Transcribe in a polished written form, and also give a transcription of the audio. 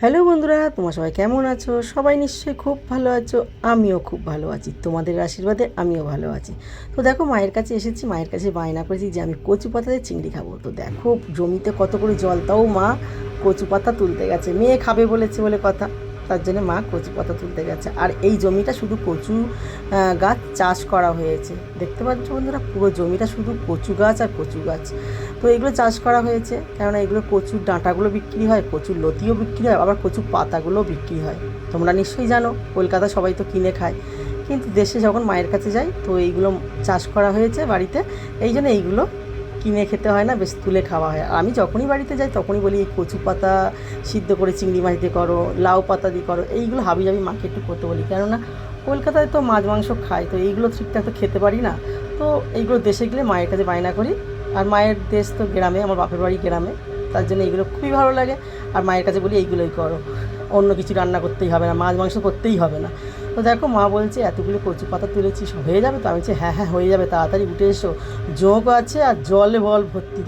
Hello বন্ধুরা, তোমরা সবাই কেমন আছো? সবাই নিশ্চয়ই খুব ভালো আছো। আমিও খুব ভালো আছি, তোমাদের আশীর্বাদে আমিও ভালো আছি। তো দেখো, মায়ের কাছে এসেছি, মায়ের কাছে বায়না করেছি যে আমি কচু পাতাতে চিংড়ি খাবো। তো দেখো জমিতে কত করে জল, তাও মা কচু পাতা তুলতে গেছে। মেয়ে খাবে বলেছে বলে কথা, তার জন্য মা কচু পাতা তুলতে গেছে। আর এই জমিটা শুধু কচু গাছ চাষ করা হয়েছে। দেখতে পাচ্ছ বন্ধুরা, পুরো জমিটা শুধু কচু গাছ আর কচু গাছ। তো এগুলো চাষ করা হয়েছে, কেননা এগুলো কচুর ডাঁটাগুলো বিক্রি হয়, কচুর লতিও বিক্রি হয়, আবার কচুর পাতাগুলোও বিক্রি হয়। তোমরা নিশ্চয়ই জানো, কলকাতা সবাই তো কিনে খায়, কিন্তু দেশে যখন মায়ের কাছে যাই তো এইগুলো চাষ করা হয়েছে বাড়িতে, এই জন্য এইগুলো কিনে খেতে হয় না, বেশ তুলে খাওয়া হয়। আর আমি যখনই বাড়িতে যাই তখনই বলি এই কচু পাতা সিদ্ধ করে চিংড়ি মাছ দিয়ে করো, লাউ পাতা দিয়ে করো, এইগুলো হাবি জাবি মাকে একটু করতে বলি, কেননা কলকাতায় তো মাছ মাংস খায়, তো এইগুলো ঠিকঠাক তো খেতে পারি না। তো এইগুলো দেশে গেলে মায়ের কাছে বায়না করি। আর মায়ের দেশ তো গ্রামে, আমার বাপের বাড়ি গ্রামে, তার জন্য এইগুলো খুবই ভালো লাগে। আর মায়ের কাছে বলি এইগুলোই করো, অন্য কিছু রান্না করতেই হবে না, মাছ মাংস করতেই হবে না। তো দেখো মা বলছে এতগুলো কচু পাতা তুলেছিস, হয়ে যাবে তো? আমি বলছি হ্যাঁ হ্যাঁ হয়ে যাবে, তাড়াতাড়ি উঠে এসো, জোঁক আছে আর জলে বল ভর্তি।